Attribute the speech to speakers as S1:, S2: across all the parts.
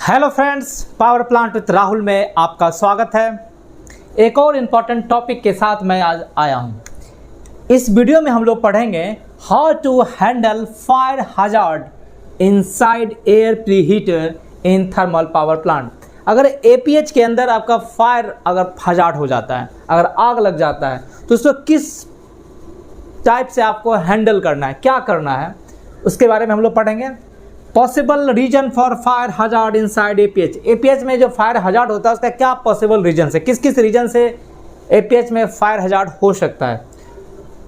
S1: Hello friends, power plant with Rahul में आपका स्वागत है। एक और इम्पॉर्टेंट टॉपिक के साथ मैं आज आया हूँ। इस वीडियो में हम लोग पढ़ेंगे how to handle fire hazard inside air preheater in thermal power plant. अगर एपीएच के अंदर आपका फायर अगर हजार्ड हो जाता है, अगर आग लग जाता है, तो उसको किस टाइप से आपको हैंडल करना है, क्या करना है, उसके बारे में हम लोग पढ़ेंगे। Possible reason for fire hazard inside APH. APH में जो फायर हजार्ड होता है उसका क्या पॉसिबल रीजन से, किस किस रीजन से एपीएच में फायर हजार्ड हो सकता है,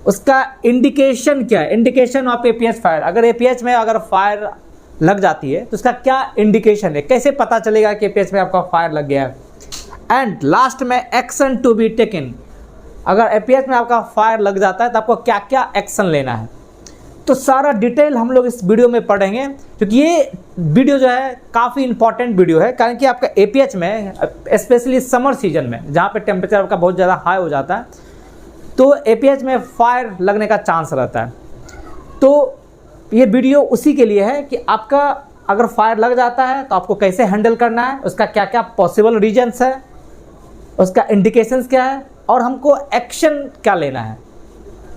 S1: उसका इंडिकेशन क्या है, इंडिकेशन ऑफ एपीएच फायर। अगर एपीएच में अगर फायर लग जाती है तो उसका क्या इंडिकेशन है, कैसे पता चलेगा कि एपीएच में आपका फायर लग गया है। एंड लास्ट में एक्शन टू बी टेकन। अगर एपीएच में आपका फायर लग जाता है तो आपको क्या क्या एक्शन लेना है, तो सारा डिटेल हम लोग इस वीडियो में पढ़ेंगे। क्योंकि ये वीडियो जो है काफ़ी इंपॉर्टेंट वीडियो है, कारण कि आपका एपीएच में स्पेशली समर सीजन में जहाँ पे टेम्परेचर आपका बहुत ज़्यादा हाई हो जाता है, तो एपीएच में फायर लगने का चांस रहता है। तो ये वीडियो उसी के लिए है कि आपका अगर फायर लग जाता है तो आपको कैसे हैंडल करना है, उसका क्या क्या पॉसिबल रीजन्स है, उसका इंडिकेशंस क्या है और हमको एक्शन क्या लेना है।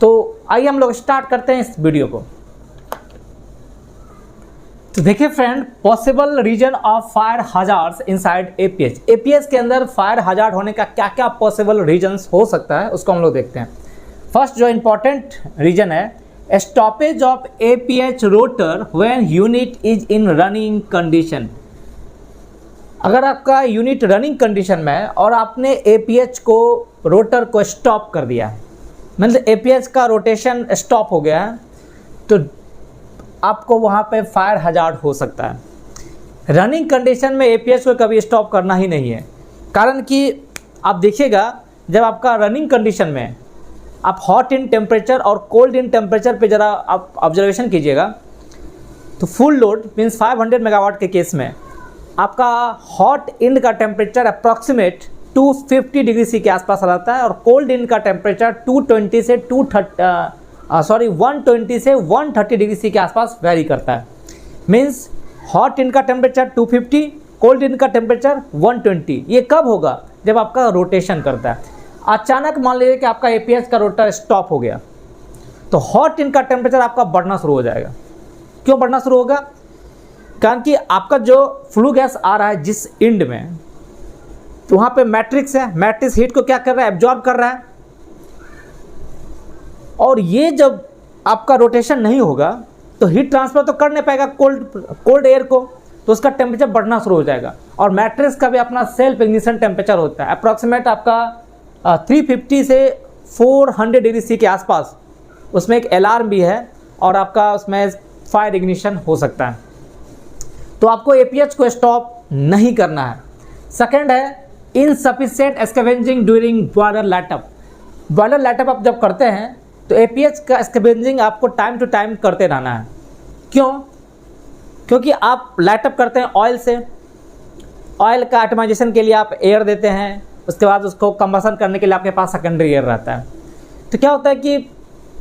S1: तो आइए हम लोग स्टार्ट करते हैं इस वीडियो को। तो देखिए friend, possible reason of fire hazards inside APH. APH के अंदर फायर हजार्ड होने का क्या क्या पॉसिबल रीजन्स हो सकता है, उसको हम लोग देखते हैं। फर्स्ट जो इंपॉर्टेंट रीजन है, stoppage of APH rotor when unit is in running condition. अगर आपका यूनिट रनिंग कंडीशन में है और आपने एपीएच को रोटर को स्टॉप कर दिया है, मतलब एपीएच का रोटेशन स्टॉप हो गया है, तो आपको वहाँ पे फायर हजार्ड हो सकता है। रनिंग कंडीशन में एपीएच को कभी स्टॉप करना ही नहीं है, कारण कि आप देखिएगा जब आपका रनिंग कंडीशन में आप हॉट इन टेम्परेचर और कोल्ड इन टेम्परेचर पे ज़रा आप ऑब्जर्वेशन कीजिएगा, तो फुल लोड मीन्स 500 मेगावाट के केस में आपका हॉट इंड का टेम्परेचर अप्रॉक्सीमेट 250 डिग्री सी के आसपास रहता है और कोल्ड इंड का टेम्परेचर 120 से 130 डिग्री सी के आसपास वेरी करता है। मीन्स हॉट इंड का टेम्परेचर 250, कोल्ड इंड का टेम्परेचर 120। ये कब होगा? जब आपका रोटेशन करता है। अचानक मान लीजिए कि आपका एपीएच का रोटर स्टॉप हो गया, तो हॉट इंड का टेम्परेचर आपका बढ़ना शुरू हो जाएगा। क्यों बढ़ना शुरू होगा? कारण कि आपका जो फ्लू गैस आ रहा है जिस इंड में, तो वहाँ पे मैट्रिक्स है, मैट्रिक्स हीट को क्या कर रहा है, एब्जॉर्ब कर रहा है। और ये जब आपका रोटेशन नहीं होगा तो हीट ट्रांसफर तो कर नहीं पाएगा कोल्ड एयर को, तो उसका टेम्परेचर बढ़ना शुरू हो जाएगा। और मैट्रिक्स का भी अपना सेल्फ इग्निशन टेम्परेचर होता है, अप्रॉक्सीमेट आपका 350 से 400 डिग्री सी के आसपास। उसमें एक अलार्म भी है और आपका उसमें फायर इग्निशन हो सकता है। तो आपको एपीएच को स्टॉप नहीं करना है। सेकेंड है insufficient scavenging during boiler light-up. Boiler light-up आप जब करते हैं तो एपीएच का स्कैवेंजिंग आपको टाइम टू टाइम करते रहना है। क्यों? क्योंकि आप लाइटअप करते हैं ऑयल से, ऑयल का एटमाइजेशन के लिए आप एयर देते हैं, उसके बाद उसको कंबसन करने के लिए आपके पास सेकेंडरी एयर रहता है। तो क्या होता है कि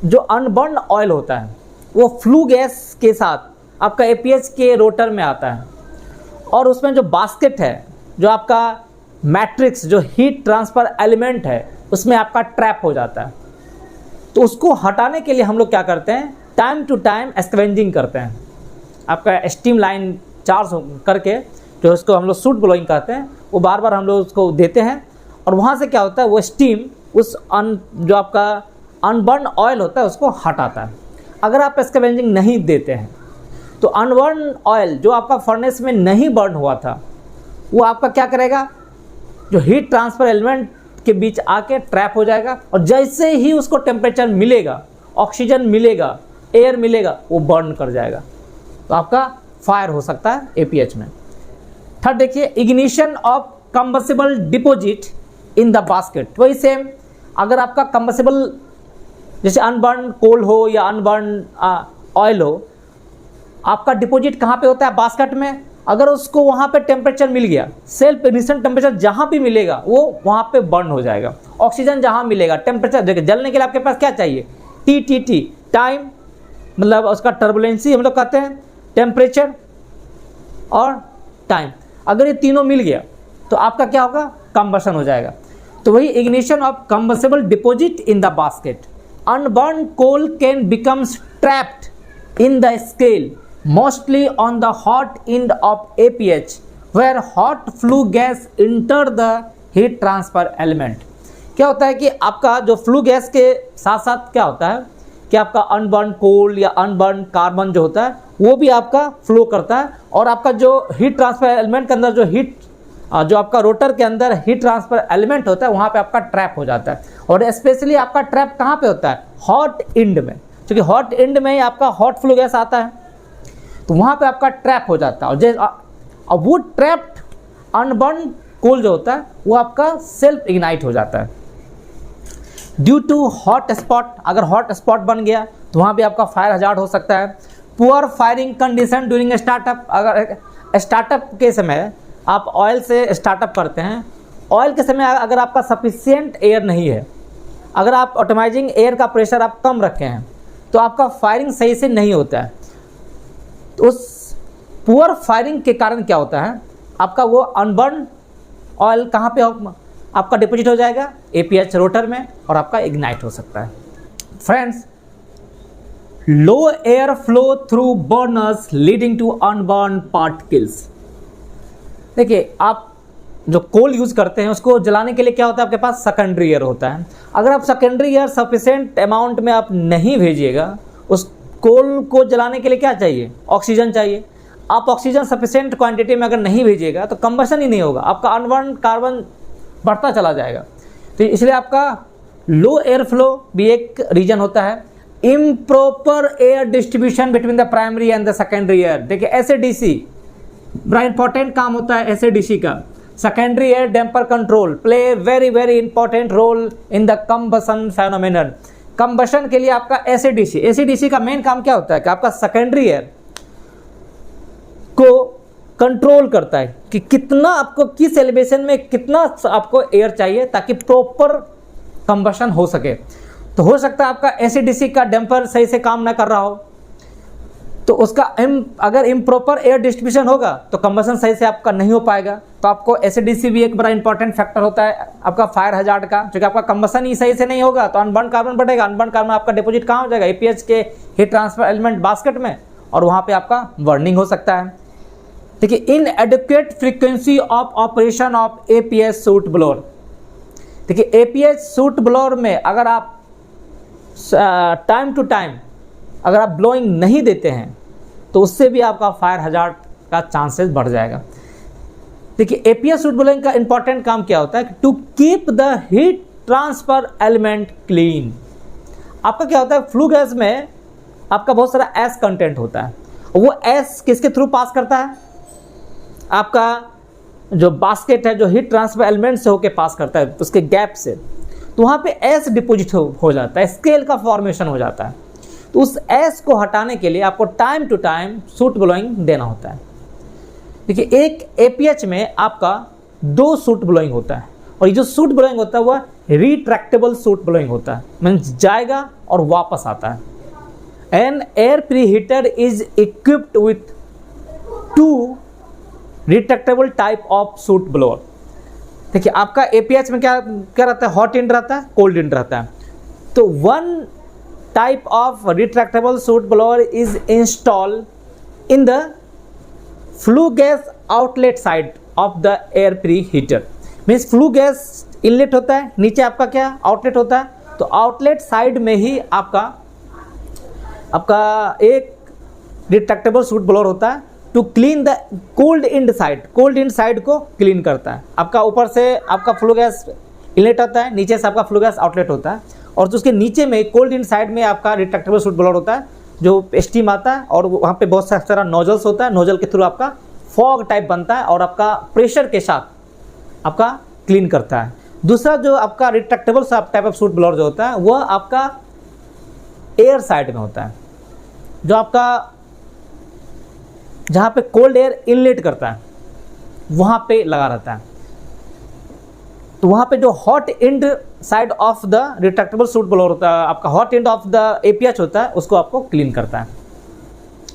S1: जो अनबर्न ऑयल होता है वो फ्लू गैस के साथ आपका एपीएच के रोटर में आता है और उसमें जो बास्केट है, जो आपका मैट्रिक्स, जो हीट ट्रांसफ़र एलिमेंट है, उसमें आपका ट्रैप हो जाता है। तो उसको हटाने के लिए हम लोग क्या करते हैं, टाइम टू टाइम स्कैवेंजिंग करते हैं। आपका स्टीम लाइन चार्ज करके, जो उसको हम लोग सूट ब्लोइंग कहते हैं, वो बार बार हम लोग उसको देते हैं और वहाँ से क्या होता है, वो स्टीम उस जो आपका अनबर्न ऑयल होता है उसको हटाता है। अगर आप स्कैवेंजिंग नहीं देते हैं तो अनबर्न ऑयल जो आपका फर्नेस में नहीं बर्न हुआ था, वो आपका क्या करेगा, जो हीट ट्रांसफर एलिमेंट के बीच आके ट्रैप हो जाएगा और जैसे ही उसको टेम्परेचर मिलेगा, ऑक्सीजन मिलेगा, एयर मिलेगा, वो बर्न कर जाएगा। तो आपका फायर हो सकता है एपीएच में। थर्ड देखिए, ignition of combustible deposit in the basket. वही सेम, अगर आपका कंबसिबल जैसे अनबर्न कोल हो या अनबर्न ऑयल हो, आपका डिपोजिट कहाँ पे होता है, बास्केट में। अगर उसको वहाँ पे टेम्परेचर मिल गया, सेल्फ इग्निशन टेम्परेचर जहाँ भी मिलेगा वो वहाँ पे बर्न हो जाएगा। ऑक्सीजन जहाँ मिलेगा, टेम्परेचर देखिए, जलने के लिए आपके पास क्या चाहिए, टी टाइम, मतलब उसका टर्बुलेंसी हम लोग कहते हैं, टेम्परेचर और टाइम। अगर ये तीनों मिल गया तो आपका क्या होगा, कंबशन हो जाएगा। तो वही ignition of combustible deposit in the basket, unburnt coal can becomes trapped in the scale mostly on the hot end of APH where hot flue gas enter the heat transfer element. क्या होता है कि आपका जो flue gas के साथ साथ क्या होता है कि आपका अनबर्न कोल या अनबर्न कार्बन जो होता है वो भी आपका फ्लो करता है, और आपका जो हीट ट्रांसफर एलिमेंट के अंदर जो हीट जो आपका रोटर के अंदर हीट ट्रांसफर एलिमेंट होता है वहाँ पे आपका ट्रैप हो जाता है। और स्पेशली आपका ट्रैप कहाँ पे होता है, हॉट एंड में, क्योंकि हॉट एंड में ही आपका हॉट फ्लू गैस आता है, तो वहाँ पे आपका ट्रैप हो जाता है। और वो ट्रैप्ड अनबर्न कोल जो होता है वो आपका सेल्फ इग्नाइट हो जाता है ड्यू टू हॉट स्पॉट। अगर हॉट स्पॉट बन गया तो वहाँ भी आपका फायर हजार्ड हो सकता है। Poor firing condition during startup, अगर स्टार्टअप के समय आप ऑयल से स्टार्टअप करते हैं, ऑयल के समय अगर आपका सफिशिएंट एयर नहीं है, अगर आप ऑटोमाइजिंग एयर का प्रेशर आप कम रखे हैं तो आपका फायरिंग सही से नहीं होता है। तो उस पुअर फायरिंग के कारण क्या होता है, आपका वो अनबर्न ऑयल कहाँ पे आपका डिपॉजिट हो जाएगा, APH रोटर में, और आपका इग्नाइट हो सकता है। Friends, low air flow through burners leading to unburn particles. देखिए, आप जो कोल यूज़ करते हैं उसको जलाने के लिए क्या होता है, आपके पास सेकेंडरी एयर होता है। अगर आप सेकेंडरी एयर सफिशिएंट अमाउंट में आप नहीं भेजिएगा, उस कोल को जलाने के लिए क्या चाहिए, ऑक्सीजन चाहिए। आप ऑक्सीजन सफिशिएंट क्वांटिटी में अगर नहीं भेजिएगा तो कंबशन ही नहीं होगा, आपका अनबर्न कार्बन बढ़ता चला जाएगा। तो इसलिए आपका लो एयर फ्लो भी एक रीजन होता है। Improper air distribution between the primary and the secondary air. देखिए, SADC बड़ा इंपॉर्टेंट काम होता है SADC का। Secondary air damper control play very very important role in the combustion phenomenon. Combustion के लिए आपका SADC का मेन काम क्या होता है कि आपका सेकेंडरी एयर को कंट्रोल करता है कि कितना आपको किस एलिवेशन में कितना आपको एयर चाहिए ताकि प्रॉपर कंबशन हो सके। तो हो सकता है आपका SADC का डैम्पर सही से काम ना कर रहा हो, तो उसका अगर इम्प्रॉपर एयर डिस्ट्रीब्यूशन होगा तो कंबशन सही से आपका नहीं हो पाएगा। तो आपको SADC भी एक बड़ा इंपॉर्टेंट फैक्टर होता है आपका फायर हजार्ड का, क्योंकि आपका कंबशन ही सही से नहीं होगा तो अनबर्न कार्बन बढ़ेगा। अनबर्न कार्बन आपका डिपॉजिट कहाँ हो जाएगा, APH के हीट ट्रांसफर एलिमेंट बास्केट में, और वहाँ पे आपका बर्निंग हो सकता है। देखिए, इनएडिक्वेट frequency of operation of APH soot blower. देखिए, APH सूट ब्लोअर में अगर आप टाइम टू टाइम अगर आप ब्लोइंग नहीं देते हैं तो उससे भी आपका फायर हजार्ड का चांसेस बढ़ जाएगा। देखिए, APH सूट ब्लोइंग का इंपॉर्टेंट काम क्या होता है, to keep the heat transfer element clean. आपका क्या होता है, फ्लू गैस में आपका बहुत सारा एस कंटेंट होता है, वो एस किसके थ्रू पास करता है, आपका जो बास्केट है जो हीट ट्रांसफर एलिमेंट से होके पास करता है उसके गैप से, तो वहाँ पे एस डिपॉजिट हो जाता है, स्केल का फॉर्मेशन हो जाता है। तो उस एस को हटाने के लिए आपको time to time soot blowing देना होता है। देखिए, एक APH में आपका 2 सूट ब्लोइंग होता है, और ये जो सूट ब्लोइंग होता है वह रिट्रैक्टेबल सूट ब्लोइंग होता है, मीन्स जाएगा और वापस आता है। An air preheater is equipped with 2 retractable type of soot blower. देखिए, आपका APH में क्या रहता है, हॉट एंड रहता है, कोल्ड एंड रहता है। तो 1 type of retractable soot blower is installed in the flue gas outlet side of the air preheater। Means flue gas inlet होता है, नीचे आपका क्या आउटलेट होता है, तो आउटलेट साइड में ही आपका एक रिट्रैक्टेबल सूट ब्लोअर होता है to clean the cold end side. Cold end side को क्लीन करता है। आपका ऊपर से आपका फ्लू गैस इनलेट होता है, नीचे से आपका फ्लू गैस आउटलेट होता है, और तो उसके नीचे में कोल्ड इन साइड में आपका रिट्रैक्टेबल सूट ब्लोअर होता है जो स्टीम आता है, और वहाँ पे बहुत सारा नोजल्स होता है, नोजल के थ्रू आपका फॉग टाइप बनता है और आपका प्रेशर के साथ आपका क्लीन करता है। दूसरा जो आपका retractable type of soot blower जो होता है वह आपका एयर साइड में होता है, जो आपका जहाँ पे कोल्ड एयर इनलेट करता है वहाँ पे लगा रहता है। तो वहाँ पे जो hot and side of the retractable suit blower होता है, आपका hot end of the APH होता है, उसको आपको क्लीन करता है।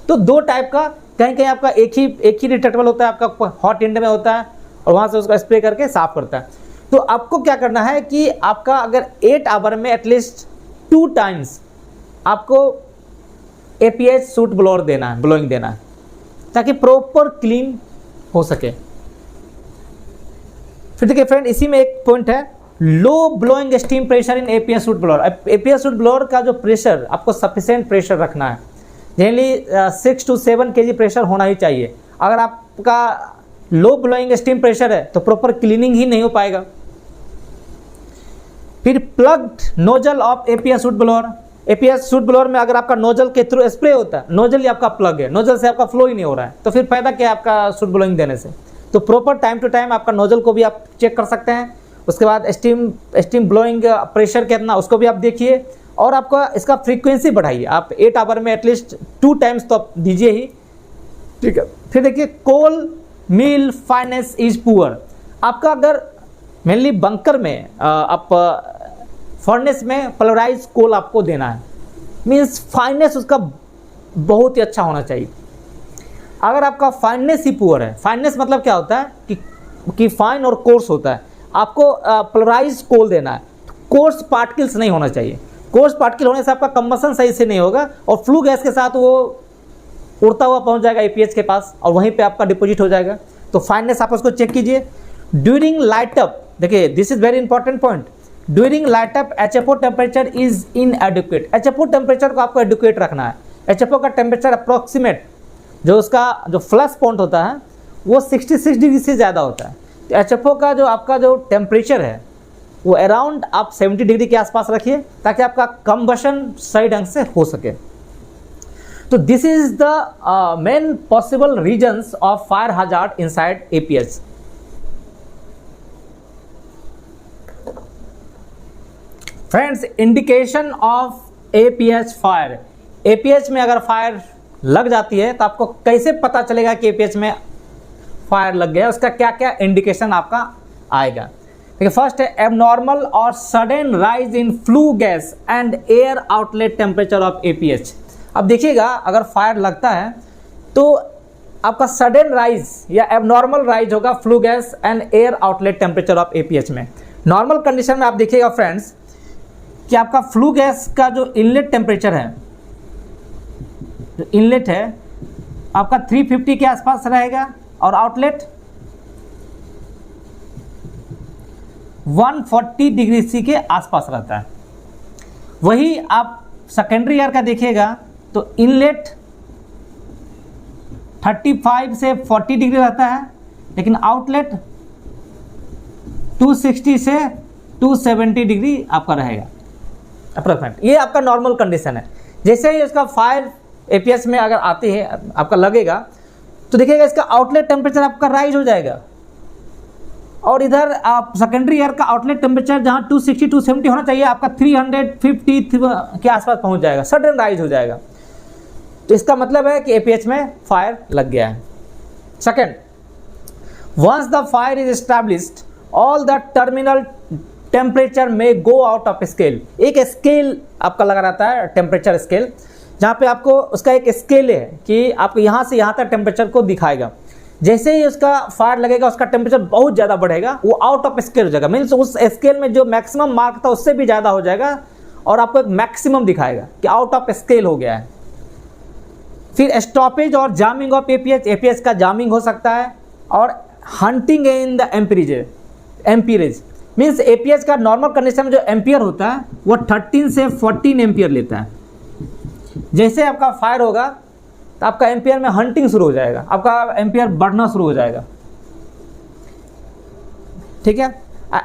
S1: तो 2 टाइप का कहीं कहीं आपका एक ही डिटेक्टेबल होता है, आपका हॉट एंड में होता है और वहाँ से उसको स्प्रे करके साफ करता है। तो आपको क्या करना है कि आपका अगर 8 आवर में एटलीस्ट 2 टाइम्स आपको APH सूट ब्लोअर देना है, ब्लोइंग देना है, ताकि प्रॉपर क्लीन हो सके। फिर देखिए फ्रेंड, इसी में एक पॉइंट है, low blowing steam pressure in APH soot blower. APH soot blower का जो प्रेशर, आपको सफिशिएंट प्रेशर रखना है, जनरली 6 to 7 kg प्रेशर होना ही चाहिए। अगर आपका लो ब्लोइंग स्टीम प्रेशर है तो प्रॉपर क्लीनिंग ही नहीं हो पाएगा। फिर plugged nozzle of APH soot blower. APH soot blower में अगर आपका नोजल के थ्रू स्प्रे होता है, नोजल ही आपका प्लग है, नोजल से आपका फ्लो ही नहीं हो रहा है, तो फिर फायदा क्या है आपका सूट ब्लोइंग देने से। तो प्रॉपर टाइम टू टाइम आपका नोजल को भी आप चेक कर सकते हैं। उसके बाद स्टीम ब्लोइंग प्रेशर कितना, उसको भी आप देखिए, और आपका इसका फ्रीक्वेंसी बढ़ाइए। आप 8 आवर में एटलीस्ट 2 टाइम्स तो आप दीजिए ही, ठीक है। फिर देखिए, कोल मील फाइनेस इज पुअर। आपका अगर मेनली बंकर में आप फर्नेस में पल्वराइज कोल आपको देना है, मीन्स फाइनेस उसका बहुत ही अच्छा होना चाहिए। अगर आपका फाइनेस ही पुअर है, फाइनेस मतलब क्या होता है कि फाइन और कोर्स होता है, आपको पल्वराइज कोल देना है, कोर्स पार्टिकल्स नहीं होना चाहिए। कोर्स पार्टिकल होने से आपका कंबसन सही से नहीं होगा और फ्लू गैस के साथ वो उड़ता हुआ पहुंच जाएगा APH के पास और वहीं पे आपका डिपॉजिट हो जाएगा। तो फाइननेस आप उसको चेक कीजिए। ड्यूरिंग लाइटअप, देखिए this is very important point, during light-up HFO temperature is इनएडिक्वेट। HFO temperature को आपको एडुकेट रखना है। HFO का टेम्परेचर अप्रोक्सीमेट जो उसका जो फ्लश पॉइंट होता है वो 66 डिग्री से ज़्यादा होता है। तो HFO का जो आपका जो टेम्परेचर है वो अराउंड आप 70 डिग्री के आसपास रखिए, ताकि आपका कंबशन सही ढंग से हो सके। तो this is the main possible reasons of fire hazard inside APH। Friends, indication of APH fire. APH में अगर फायर लग जाती है तो आपको कैसे पता चलेगा कि APH में फायर लग गया, उसका क्या क्या इंडिकेशन आपका आएगा। देखिए, फर्स्ट है एबनॉर्मल और sudden rise in flue gas and air outlet temperature of APH। अब देखिएगा, अगर फायर लगता है तो आपका सडन राइज या एबनॉर्मल राइज होगा flue gas and air outlet temperature of APH में। नॉर्मल कंडीशन में आप देखिएगा फ्रेंड्स कि आपका फ्लू गैस का जो इनलेट टेम्परेचर है, जो इनलेट है आपका 350 के आसपास रहेगा और आउटलेट 140 डिग्री सी के आसपास रहता है। वही आप सेकेंडरी एयर का देखिएगा तो इनलेट 35 से 40 डिग्री रहता है, लेकिन आउटलेट 260 से 270 डिग्री आपका रहेगा अप्रोक्सीमेट। ये आपका नॉर्मल कंडीशन है। जैसे ही उसका फायर APH में अगर आती है, आपका लगेगा तो देखिएगा इसका आउटलेट टेम्परेचर आपका राइज हो जाएगा, और इधर आप सेकेंडरी एयर का आउटलेट टेम्परेचर जहाँ 260 270 होना चाहिए आपका 350 के आसपास पहुँच जाएगा, सडन राइज हो जाएगा। तो इसका मतलब है कि APH में फायर लग गया है। Second, once the fire is established all the terminal temperature may go out of scale. एक स्केल आपका लगा रहता है, टेम्परेचर स्केल, जहाँ पे आपको उसका एक स्केल है कि आपको यहाँ से यहाँ तक टेम्परेचर को दिखाएगा। जैसे ही उसका फायर लगेगा उसका टेम्परेचर बहुत ज़्यादा बढ़ेगा, वो आउट ऑफ स्केल हो जाएगा, मीन्स उस स्केल में जो मैक्सिमम मार्क था उससे भी ज़्यादा हो जाएगा और आपको एक मैक्सिमम दिखाएगा कि आउट ऑफ स्केल हो गया है। फिर स्टॉपेज और जामिंग ऑफ APH का जामिंग हो सकता है, और hunting in the amperage means APH का नॉर्मल कंडीशन में जो एम्पियर होता है वो 13 से 14 एम्पियर लेता है। जैसे आपका फायर होगा तो आपका एम्पियर में हंटिंग शुरू हो जाएगा, आपका एम्पियर बढ़ना शुरू हो जाएगा, ठीक है।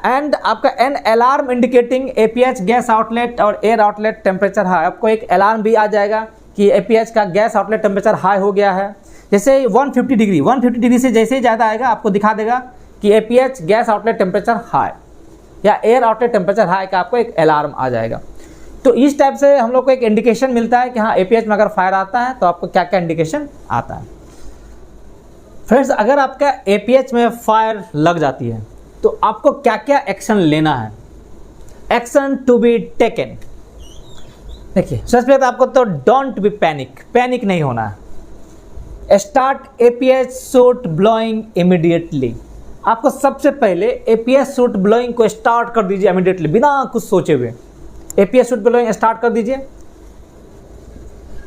S1: एंड आपका an alarm indicating APH gas outlet और एयर आउटलेट टेम्परेचर हाई। आपको एक अलार्म भी आ जाएगा कि APH का गैस आउटलेट टेम्परेचर हाई हो गया है। जैसे 150 डिग्री से जैसे ही ज़्यादा आएगा आपको दिखा देगा कि APH gas outlet temperature high या एयर आउटलेट टेम्परेचर हाई का आपको एक अलार्म आ जाएगा। तो इस टाइप से हम लोग को एक इंडिकेशन मिलता है कि हाँ APH में अगर फायर आता है तो आपको क्या क्या इंडिकेशन आता है। फ्रेंड्स, अगर आपका APH में फायर लग जाती है तो आपको क्या क्या एक्शन लेना है, एक्शन टू बी टेकन। देखिए, सबसे पहले तो आपको तो डोंट बी पैनिक नहीं होना है। Start APH suit blowing immediately. आपको सबसे पहले एपीएच सूट ब्लोइंग को स्टार्ट कर दीजिए इमीडिएटली, बिना कुछ सोचे हुए एपीएच सूट ब्लोइंग स्टार्ट कर दीजिए।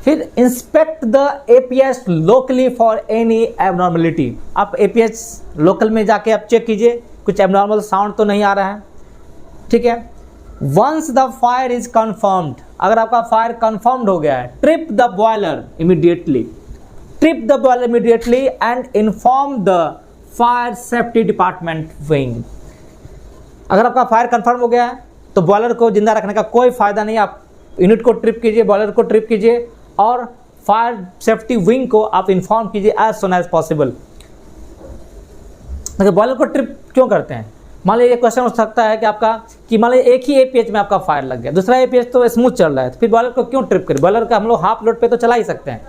S1: फिर inspect the APH locally for any abnormality. आप एपीएच लोकल में जाके आप चेक कीजिए कुछ एबनॉर्मल साउंड तो नहीं आ रहा है, ठीक है। Once the fire is confirmed, अगर आपका फायर कंफर्म्ड हो गया है, trip the boiler immediately, trip the boiler immediately and inform the fire safety department wing. अगर आपका फायर कंफर्म हो गया है तो बॉयलर को जिंदा रखने का कोई फायदा नहीं, आप यूनिट को ट्रिप कीजिए, बॉयलर को ट्रिप कीजिए और फायर सेफ्टी विंग को आप इन्फॉर्म कीजिए एज सुन एज पॉसिबल। अगर बॉयलर को ट्रिप क्यों करते हैं, मान लीजिए क्वेश्चन हो सकता है कि आपका कि मान लीजिए एक ही एपीएच में आपका फायर लग गया, दूसरा एपीएच तो स्मूथ चल रहा है, तो फिर बॉयलर को क्यों ट्रिप करें। बॉयलर का हम लोग हाफ लोड पे तो चला ही सकते हैं,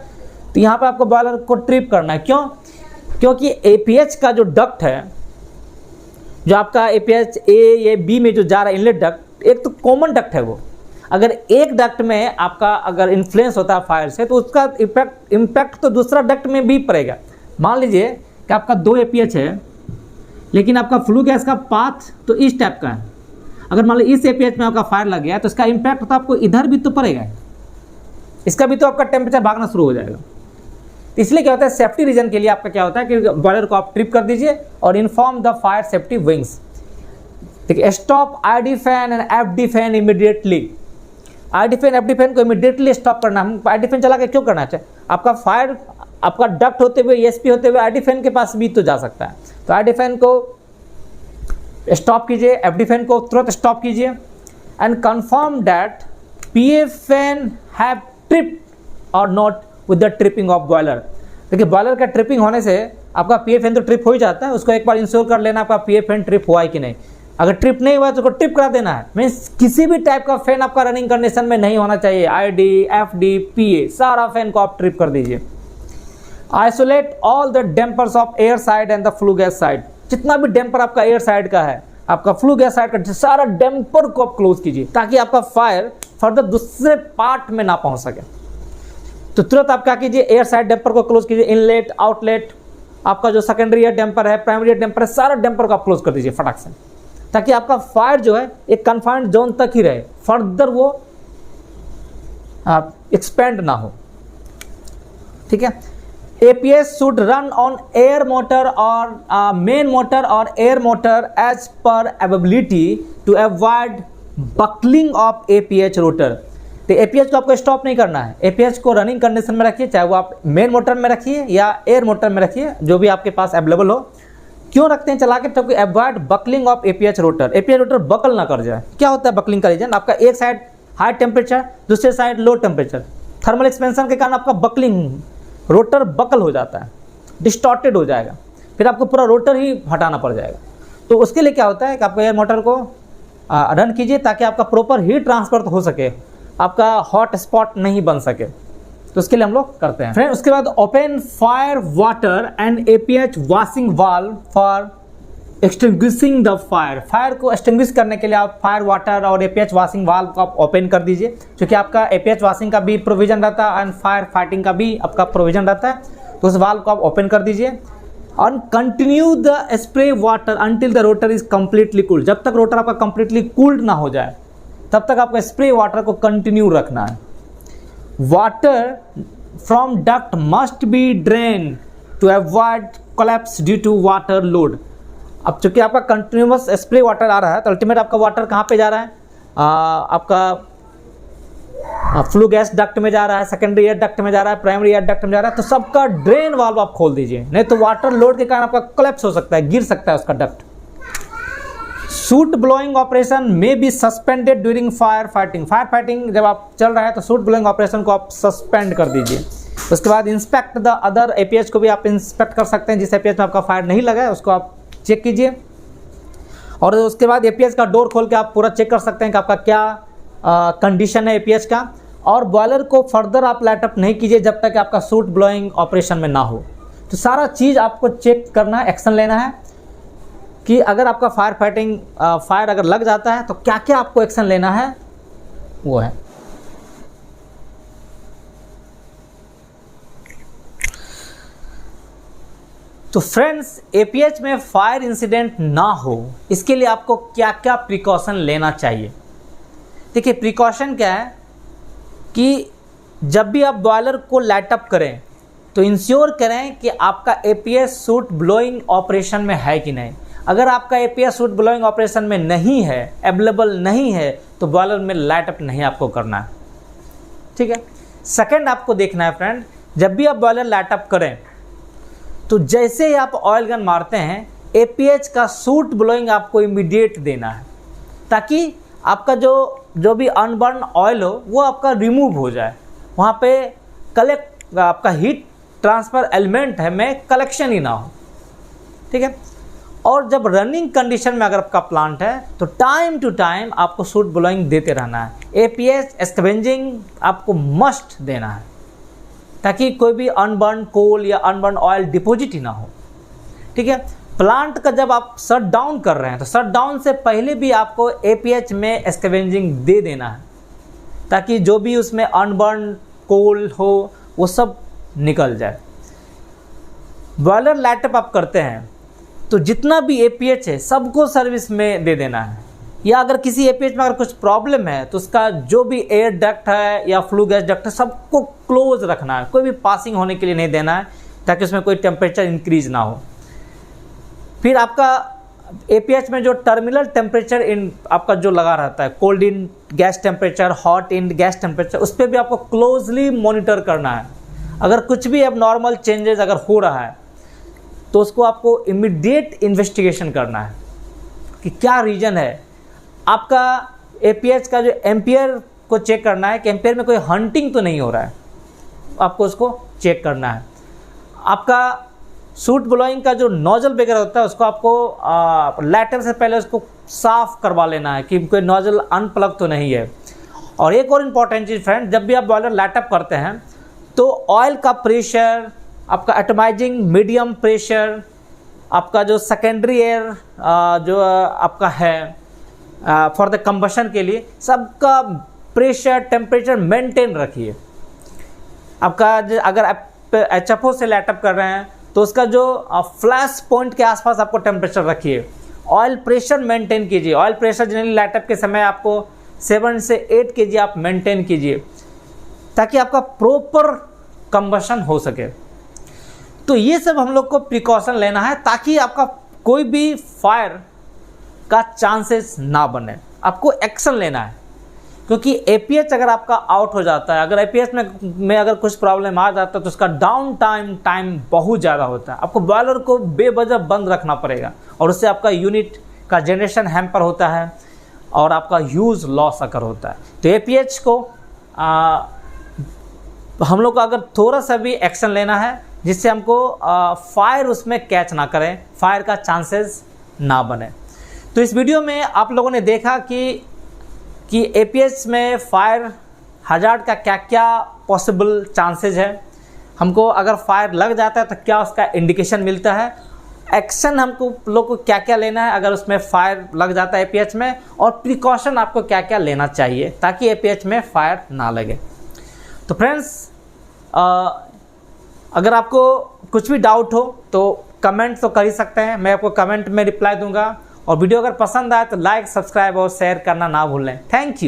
S1: तो यहाँ पे आपको बॉयलर को ट्रिप करना है। क्यों? क्योंकि एपीएच का जो डक्ट है, जो आपका एपीएच ए या बी में जो जा रहा है इनलेट डक्ट, एक तो कॉमन डक्ट है वो। अगर एक डक्ट में आपका अगर इन्फ्लुएंस होता है फायर से, तो उसका इम्पैक्ट तो दूसरा डक्ट में भी पड़ेगा। मान लीजिए कि आपका 2 एपीएच है, लेकिन आपका फ्लू गैस का पाथ तो इस टाइप का है। अगर मान लीजिए इस एपीएच में आपका फायर लग गया, तो इसका इम्पैक्ट तो आपको इधर भी तो पड़ेगा, इसका भी तो आपका टेम्परेचर भागना शुरू हो जाएगा। इसलिए क्या होता है, सेफ्टी रीजन के लिए आपका क्या होता है कि बॉयलर को आप ट्रिप कर दीजिए और inform the fire safety wings. ठीक है, stop ID fan and FD fan immediately. ID fan FD fan को इमीडिएटली स्टॉप करना। हम आईडी फैन चला के क्यों करना चाहिए, आपका फायर आपका डक्ट होते हुए ईएसपी होते हुए आईडी फैन के पास भी तो जा सकता है, तो आईडी फैन को स्टॉप कीजिए, एफडी फैन को तुरंत स्टॉप कीजिए and confirm that PA fan have tripped और not with the tripping of boiler. देखिए बॉयलर का ट्रिपिंग होने से आपका पीए फैन तो ट्रिप हो ही जाता है, उसको एक बार इंश्योर कर लेना आपका पीए फैन ट्रिप हुआ है कि नहीं। अगर ट्रिप नहीं हुआ तो उसको ट्रिप करा देना है। मीन्स किसी भी टाइप का फैन आपका रनिंग कंडीशन में नहीं होना चाहिए। आईडी एफडी पीए सारा फैन को आप ट्रिप कर दीजिए। Isolate all the dampers of air side and the flue gas side. जितना भी डैम्पर आपका एयर साइड का है, आपका फ्लू गैस साइड का सारा डैम्पर को आप क्लोज कीजिए, ताकि आपका फायर फर्दर दूसरे पार्ट में ना पहुंच सके। तो तुरंत आप क्या कीजिए, एयर साइड डैम्पर को क्लोज कीजिए, इनलेट आउटलेट आपका जो सेकेंडरी एयर डैम्पर है, प्राइमरी एयर डैम्पर है, सारा डैम्पर को आप क्लोज कर दीजिए फटाक से, ताकि आपका फायर जो है एक कन्फाइंड जोन तक ही रहे, फर्दर वो एक्सपेंड ना हो। ठीक है, APS should run on air motor or main motor or air motor as per availability to avoid buckling of APH rotor। तो APH को आपको स्टॉप नहीं करना है, APH को रनिंग कंडीशन में रखिए, चाहे वो आप मेन मोटर में रखिए या एयर मोटर में रखिए, जो भी आपके पास अवेलेबल हो। क्यों रखते हैं चला के, तो avoid buckling of APH rotor. APH rotor buckle ना कर जाए। क्या होता है बकलिंग का रीजन, आपका एक साइड हाई टेम्परेचर, दूसरे side low temperature, thermal expansion के कारण आपका बकलिंग, रोटर बकल हो जाता है, डिस्टॉर्टेड हो जाएगा, फिर आपको पूरा रोटर ही हटाना पड़ जाएगा। तो उसके लिए क्या होता है कि आपको एयर मोटर को रन कीजिए, ताकि आपका प्रॉपर हीट ट्रांसफर हो सके, आपका हॉट स्पॉट नहीं बन सके। तो उसके लिए हम लोग करते हैं फ्रेंड। उसके बाद open fire water and APH washing valve for extinguishing the fire. Fire को एक्सटिंग्विश करने के लिए आप फायर वाटर और APH वॉशिंग वाल्व को आप ओपन कर दीजिए, क्योंकि आपका APH वॉशिंग का भी प्रोविजन रहता है एंड फायर फाइटिंग का भी आपका प्रोविजन रहता है। तो उस वाल्व को आप ओपन कर दीजिए और continue the spray water until the rotor is completely cooled. जब तक रोटर आपका कम्प्लीटली कूल्ड ना हो जाए, तब तक आपको स्प्रे वाटर को कंटिन्यू रखना है। Water from duct must be drain to avoid collapse due to water load. अब चूंकि आपका कंटिन्यूस स्प्रे वाटर आ रहा है, तो अल्टीमेट आपका वाटर कहाँ पे जा रहा है, आपका फ्लू गैस डक्ट में जा रहा है, सेकेंडरी एयर डक्ट में जा रहा है, प्राइमरी एयर डक्ट में जा रहा है। तो सबका ड्रेन वाल्व आप खोल दीजिए, नहीं तो वाटर लोड के कारण आपका कोलैप्स हो सकता है, गिर सकता है उसका डक्ट। सूट ब्लोइंग ऑपरेशन में be suspended during fire fighting. Fire fighting जब आप चल रहा है तो सूट ब्लोइंग ऑपरेशन को आप सस्पेंड कर दीजिए। उसके बाद इंस्पेक्ट द अदर APH को भी आप इंस्पेक्ट कर सकते हैं, जिस APH में आपका फायर नहीं लगा है उसको आप चेक कीजिए। और उसके बाद APH का डोर खोल के आप पूरा चेक कर सकते हैं कि आपका क्या कंडीशन है APH का। और बॉयलर को फर्दर आप लाइट अप नहीं कीजिए जब तक आपका सूट ब्लोइंग ऑपरेशन में ना हो। तो सारा चीज़ आपको चेक करना है, एक्शन लेना है कि अगर आपका फायर अगर लग जाता है तो क्या क्या आपको एक्शन लेना है वो है। तो फ्रेंड्स, एपीएच में फायर इंसिडेंट ना हो इसके लिए आपको क्या क्या प्रिकॉशन लेना चाहिए। देखिए, प्रिकॉशन क्या है कि जब भी आप बॉयलर को लाइट अप करें तो इंश्योर करें कि आपका एपीएच सूट ब्लोइंग ऑपरेशन में है कि नहीं। अगर आपका एपीएच सूट ब्लोइंग ऑपरेशन में नहीं है, अवेलेबल नहीं है, तो बॉयलर में लाइट अप नहीं आपको करना है, ठीक है। सेकंड आपको देखना है फ्रेंड, जब भी आप बॉयलर लाइट अप करें तो जैसे ही आप ऑयल गन मारते हैं, एपीएच का सूट ब्लोइंग आपको इमीडिएट देना है, ताकि आपका जो भी अनबर्न ऑयल हो वो आपका रिमूव हो जाए। वहाँ पे कलेक्ट आपका हीट ट्रांसफ़र एलिमेंट है में कलेक्शन ही ना हो, ठीक है। और जब रनिंग कंडीशन में अगर आपका प्लांट है तो टाइम टू टाइम आपको सूट ब्लोइंग देते रहना है। एपीएच स्कैवेंजिंग आपको मस्ट देना है, ताकि कोई भी अनबर्न कोल या अनबर्न ऑयल डिपॉजिट ही ना हो, ठीक है। प्लांट का जब आप शट डाउन कर रहे हैं तो शट डाउन से पहले भी आपको एपीएच में स्कैवेंजिंग दे देना है, ताकि जो भी उसमें अनबर्न कोल हो वो सब निकल जाए। बॉयलर लाइट अप करते हैं तो जितना भी एपीएच है सबको सर्विस में दे देना है, या अगर किसी एपीएच में अगर कुछ प्रॉब्लम है तो उसका जो भी एयर डक्ट है या फ्लू गैस डक्ट है सबको क्लोज रखना है, कोई भी पासिंग होने के लिए नहीं देना है, ताकि उसमें कोई टेम्परेचर इंक्रीज ना हो। फिर आपका एपीएच में जो टर्मिनल टेम्परेचर इन आपका जो लगा रहता है, cold in gas temperature, hot in gas temperature, उस पर भी आपको क्लोजली मॉनिटर करना है। अगर कुछ भी अब नॉर्मल चेंजेस अगर हो रहा है तो उसको आपको इमीडिएट इन्वेस्टिगेशन करना है कि क्या रीज़न है। आपका एपीएच का जो एम्पियर को चेक करना है कि एम्पियर में कोई हंटिंग तो नहीं हो रहा है, आपको उसको चेक करना है। आपका सूट ब्लोइंग का जो नोजल वगैरह होता है उसको आपको लाइटर से पहले उसको साफ़ करवा लेना है कि कोई नोजल अनप्लग तो नहीं है। और एक और इम्पॉर्टेंट चीज़ फ्रेंड, जब भी आप बॉयलर लाइट अप करते हैं तो ऑयल का प्रेशर, आपका एटमाइजिंग मीडियम प्रेशर, आपका जो सेकेंडरी एयर जो आपका है फॉर द कंबशन के लिए, सबका प्रेशर टेम्परेचर मेंटेन रखिए। आपका अगर आप एचएफओ से लाइट अप कर रहे हैं तो उसका जो फ्लैश पॉइंट के आसपास आपको टेम्परेचर रखिए। ऑयल प्रेशर मेंटेन कीजिए। Oil pressure generally light up के समय आपको 7 से 8 kg आप मेंटेन कीजिए, ताकि आपका प्रॉपर कंबशन हो सके। तो ये सब हम लोग को प्रिकॉशन लेना है, ताकि आपका कोई भी फायर का चांसेस ना बने। आपको एक्शन लेना है, क्योंकि एपीएच अगर आपका आउट हो जाता है, अगर एपीएच में अगर कुछ प्रॉब्लम आ जाता है तो उसका डाउन टाइम बहुत ज़्यादा होता है। आपको बॉयलर को बेवजह बंद रखना पड़ेगा और उससे आपका यूनिट का जनरेशन हैम्पर होता है और आपका ह्यूज लॉस अकर होता है। तो एपीएच को हम लोग को अगर थोड़ा सा भी एक्शन लेना है जिससे हमको फायर उसमें कैच ना करें, फायर का चांसेस ना बने। तो इस वीडियो में आप लोगों ने देखा कि एपीएच में फायर हजार्ड का क्या क्या पॉसिबल चांसेस है, हमको अगर फायर लग जाता है तो क्या उसका इंडिकेशन मिलता है, एक्शन हमको लोग को क्या क्या लेना है अगर उसमें फायर लग जाता है एपीएच में, और प्रिकॉशन आपको क्या क्या लेना चाहिए ताकि एपीएच में फायर ना लगे। तो फ्रेंड्स, अगर आपको कुछ भी डाउट हो तो कमेंट तो कर ही सकते हैं, मैं आपको कमेंट में रिप्लाई दूंगा। और वीडियो अगर पसंद आए तो लाइक, सब्सक्राइब और शेयर करना ना भूलें। Thank you.